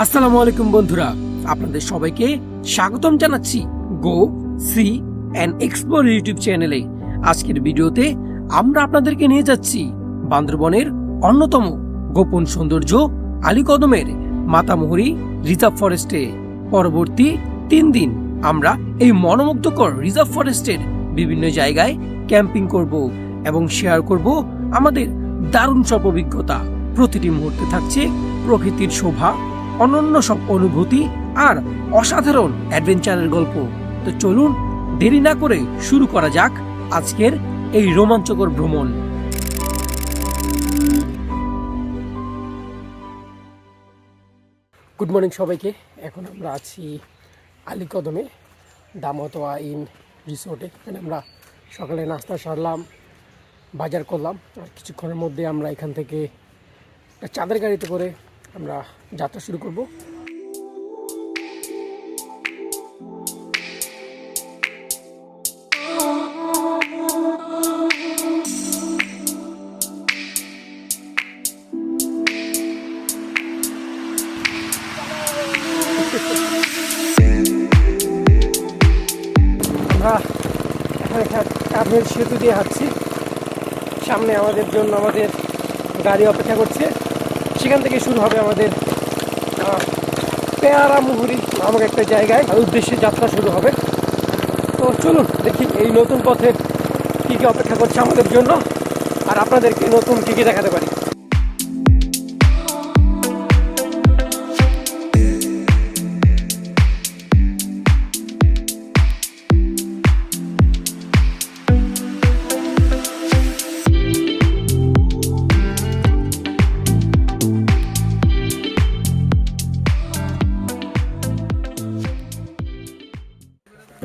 আসসালামু আলাইকুম বন্ধুরা, আপনাদের সবাইকে স্বাগতম জানাচ্ছি গো সি অ্যান্ড এক্সপ্লোর ইউটিউব চ্যানেলে। আজকের ভিডিওতে আমরা আপনাদেরকে নিয়ে যাচ্ছি বান্দরবনের অন্যতম গোপন সৌন্দর্য আলীকদমের মাতামুহুরী রিজার্ভ ফরেস্টে। পরবর্তী 3 দিন আমরা এই মনোমুগ্ধকর রিজার্ভ ফরেস্টের বিভিন্ন জায়গায় ক্যাম্পিং করব এবং শেয়ার করব আমাদের দারুণ সব অভিজ্ঞতা। প্রতিটি মুহূর্তে থাকছে প্রকৃতির শোভা, অনন্য সব অনুভূতি আর অসাধারণ অ্যাডভেঞ্চারের গল্প। তো চলুন দেরি না করে শুরু করা যাক আজকের এই রোমাঞ্চকর ভ্রমণ। গুড মর্নিং সবাইকে। এখন আমরা আছি আলীকদমে দামোতোয়া ইন রিসোর্টে। এখানে আমরা সকালে নাস্তা সারলাম, বাজার করলাম, আর কিছুক্ষণের মধ্যে আমরা এখান থেকে চাঁদের গাড়িতে করে আমরা যাত্রা শুরু করব। আমরা এখানে কাঠের সেতু দিয়ে হাঁটছি। সামনে আমাদের জন্য আমাদের গাড়ি অপেক্ষা করছে। সেখান থেকে শুরু হবে আমাদের পেয়ারামুহুরী নামক একটা জায়গায় উদ্দেশ্যে যাত্রা শুরু হবে। তো চলুন দেখি এই নতুন পথে কী কী অপেক্ষা করছে আমাদের জন্য, আর আপনাদেরকে নতুন কী কী দেখাতে পারি।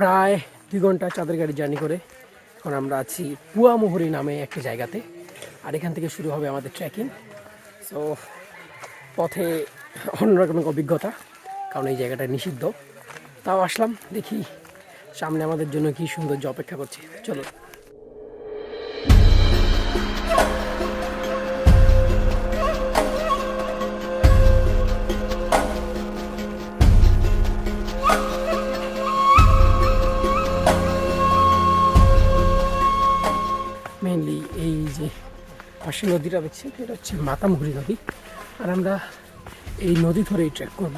প্রায় 2 ঘন্টা চাঁদের গাড়ি জার্নি করে এখন আমরা আছি পুয়ামুহুরী নামে একটা জায়গাতে, আর এখান থেকে শুরু হবে আমাদের ট্রেকিং। সো পথে অন্যরকম অভিজ্ঞতা, কারণ এই জায়গাটা নিষিদ্ধ। তাও আসলাম, দেখি সামনে আমাদের জন্য কি সৌন্দর্য অপেক্ষা করছে। চলো। মেইনলি এই যে পাশে নদীটা দেখছি, এটা হচ্ছে মাতামুহুরী নদী, আর আমরা এই নদী ধরেই ট্রেক করব।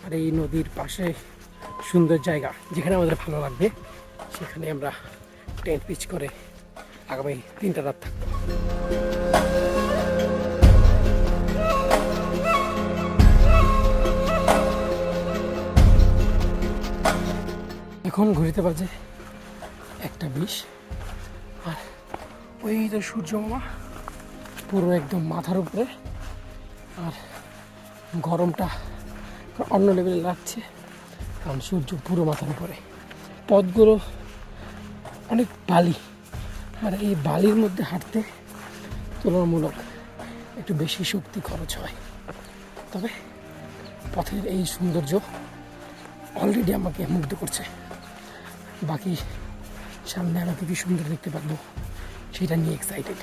আর এই নদীর পাশে সুন্দর জায়গা যেখানে আমাদের ভালো লাগবে, সেখানে আমরা টেন্ট পিচ করে আগামী 3টা রাত থাকবো। এখন ঘুরিতে বাজে 1:20, আর ওই তো সূর্য মামা পুরো একদম মাথার উপরে, আর গরমটা অন্য লেভেলে লাগছে কারণ সূর্য পুরো মাথার উপরে। পথগুলো অনেক বালি, আর এই বালির মধ্যে হাঁটতে তুলনামূলক একটু বেশি শক্তি খরচ হয়। তবে পথের এই সৌন্দর্য অলরেডি আমাকে মুগ্ধ করছে। বাকি সামনে আমরা কি সুন্দর দেখতে পারবো সেটা নিয়ে এক্সাইটেড।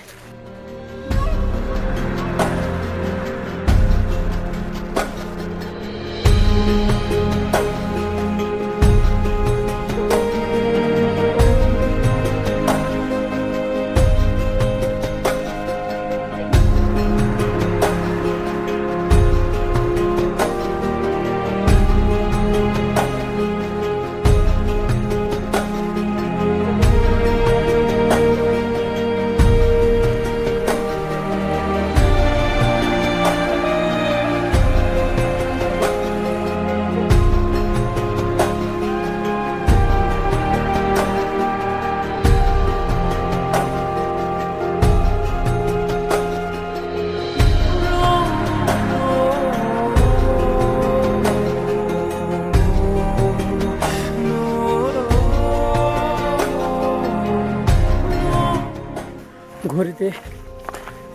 ঘড়িতে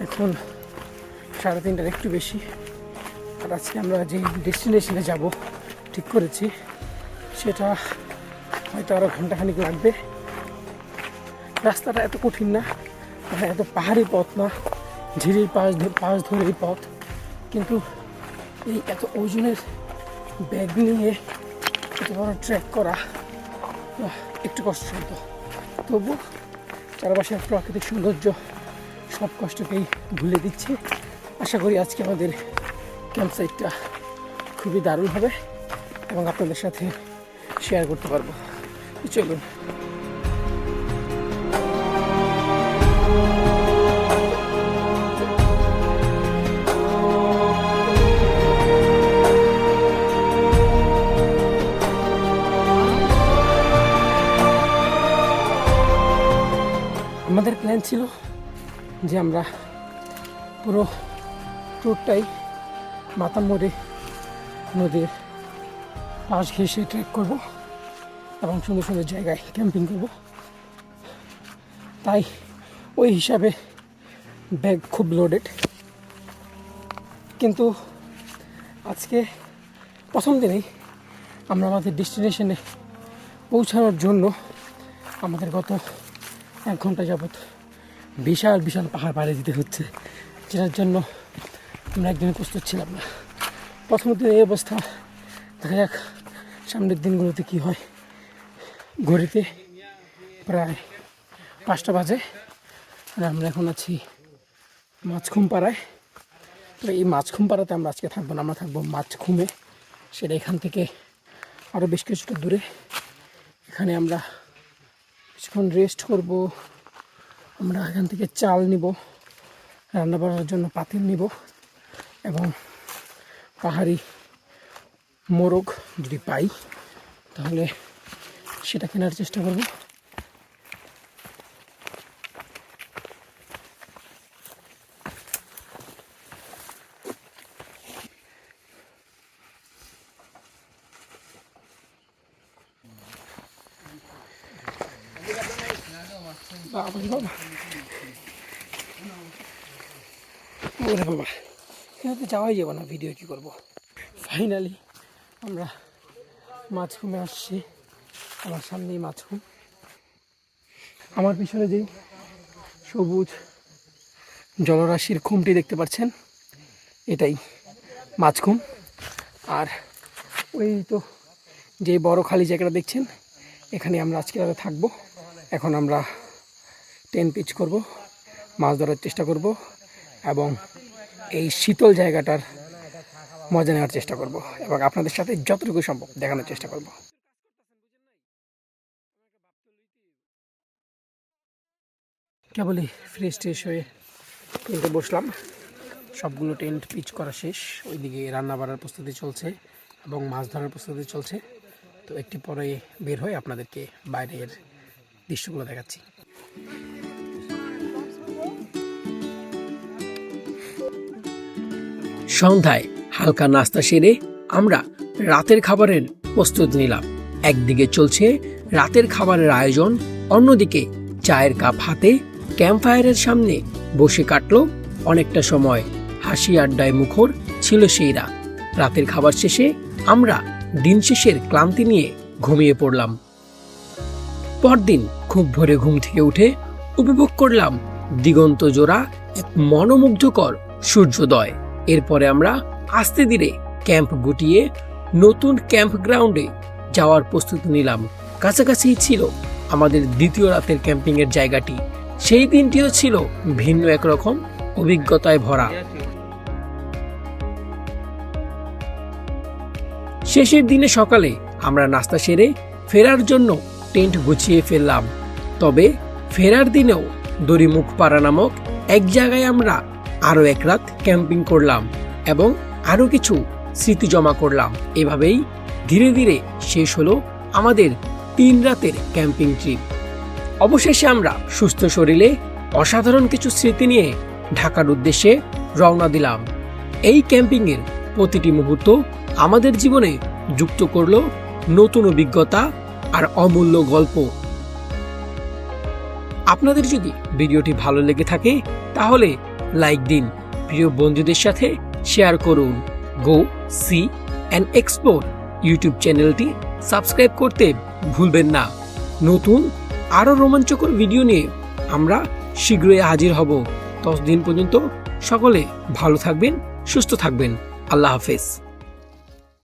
এখন 3:30 একটু বেশি, আর আজকে আমরা যে ডেস্টিনেশনে যাব ঠিক করেছি সেটা হয়তো আরও ঘন্টাখানিক লাগবে। রাস্তাটা এত কঠিন না, এত পাহাড়ি পথ না, ঝিরির পাশ ধরে এই পথ, কিন্তু এই এত ওজনের ব্যাগ নিয়ে এত বড় ট্রেক করা একটু কষ্টসাধ্য, তবু চারপাশের প্রাকৃতিক সৌন্দর্য সব কষ্টকেই ভুলে দিচ্ছে। আশা করি আজকে আমাদের ক্যাম্প সাইটটা খুবই দারুণ হবে এবং আপনাদের সাথে শেয়ার করতে পারবো। চলুন। আমাদের প্ল্যান ছিল যে আমরা পুরো ট্যুরটাই মাতামুহুরি নদীর পাশ ঘেঁষে ট্রেক করব এবং সুন্দর সুন্দর জায়গায় ক্যাম্পিং করব। তাই ওই হিসাবে ব্যাগ খুব লোডেড, কিন্তু আজকে প্রথম দিনেই আমরা আমাদের ডেস্টিনেশনে পৌঁছানোর জন্য আমাদের গত 1 ঘন্টা যাবৎ বিশাল বিশাল পাহাড় পাড়ি দিতে হচ্ছে, যেটার জন্য আমরা একদিনে প্রস্তুত ছিলাম না। প্রথম দিন এই অবস্থা, দেখা যাক সামনের দিনগুলোতে কী হয়। ঘড়িতে প্রায় 5টা বাজে আর আমরা এখন আছি মাছখুম পাড়ায়। তো এই মাছখুম পাড়াতে আমরা আজকে থাকবো না, আমরা থাকবো মাছখুমে, সেটা এখান থেকে আরও বেশ কিছুটা দূরে। এখানে আমরা কিছুক্ষণ রেস্ট করব। আমরা এখান থেকে চাল নিব, রান্না বান্নার জন্য পাতিল নিব এবং পাহাড়ি মোরগ যদি পাই তাহলে সেটা কেনার চেষ্টা করব। বাবা ওরে বাবা, এখানে তো যাওয়াই যাবো না, ভিডিও কী করবো। ফাইনালি আমরা মাছখুমে আসছি। আমার সামনেই মাছখুম, আমার পিছনে যেই সবুজ জলরাশির খুমটি দেখতে পাচ্ছেন এটাই মাছখুম। আর ওই তো যে বড় খালি জায়গাটা দেখছেন, এখানে আমরা আজকে রাতে থাকবো। এখন আমরা টেন্ট পিচ করব, মাছ ধরার চেষ্টা করব এবং এই শীতল জায়গাটার মজা নেওয়ার চেষ্টা করব এবং আপনাদের সাথে যতটুকু সম্ভব দেখানোর চেষ্টা করব। কেবলই ফ্রেশ ট্রেশ হয়ে টেন্টে বসলাম, সবগুলো টেন্ট পিচ করা শেষ। ওইদিকে রান্না বাড়ার প্রস্তুতি চলছে এবং মাছ ধরার প্রস্তুতি চলছে। তো একটি পরে বের হয়ে আপনাদেরকে বাইরের দৃশ্যগুলো দেখাচ্ছি। সন্ধ্যায় হালকা নাস্তা সেরে আমরা রাতের খাবারের প্রস্তুতি নিলাম। একদিকে চলছে রাতের খাবারের আয়োজন, অন্যদিকে চায়ের কাপ হাতে ক্যাম্প ফায়ারের সামনে বসে কাটলো অনেকটা সময়। হাসি আড্ডায় মুখর ছিল সেই রাত। রাতের খাবার শেষে আমরা দিন শেষের ক্লান্তি নিয়ে ঘুমিয়ে পড়লাম। পরদিন খুব ভোরে ঘুম থেকে উঠে উপভোগ করলাম দিগন্ত জোড়া এক মনোমুগ্ধকর সূর্যোদয়। এরপরে আমরা আস্তে ধীরে ক্যাম্প গুটিয়ে নতুন ক্যাম্প গ্রাউন্ডে যাওয়ার প্রস্তুতি নিলাম। কাছাকাছি ছিল আমাদের দ্বিতীয় রাতের ক্যাম্পিং এর জায়গাটি। সেই দিনটিও ছিল ভিন্ন একরকম অভিজ্ঞতায় ভরা। শেষের দিনে সকালে আমরা নাস্তা সেরে ফেরার জন্য টেন্ট গুছিয়ে ফেললাম। তবে ফেরার দিনেও দড়িমুখপাড়া নামক এক জায়গায় আমরা আরো এক রাত ক্যাম্পিং করলাম এবং আরো কিছু স্মৃতি জমা করলাম। এভাবেই ধীরে ধীরে শেষ হলো আমাদের 3 রাতের ক্যাম্পিং ট্রিপ। অবশেষে আমরা সুস্থ শরীরে অসাধারণ কিছু স্মৃতি নিয়ে ঢাকার উদ্দেশ্যে রওনা দিলাম। এই ক্যাম্পিং এর প্রতিটি মুহূর্ত আমাদের জীবনে যুক্ত করলো নতুন অভিজ্ঞতা আর অমূল্য গল্প। আপনাদের যদি ভিডিওটি ভালো লেগে থাকে তাহলে লাইক দিন, প্রিয় বন্ধুদের সাথে শেয়ার করুন। গো সি অ্যান্ড এক্সপ্লোর ইউটিউব চ্যানেলটি সাবস্ক্রাইব করতে ভুলবেন না। নতুন আরো রোমাঞ্চকর ভিডিও নিয়ে আমরা শীঘ্রই হাজির হব। ততদিন পর্যন্ত সকলে ভালো থাকবেন, সুস্থ থাকবেন। আল্লাহ হাফেজ।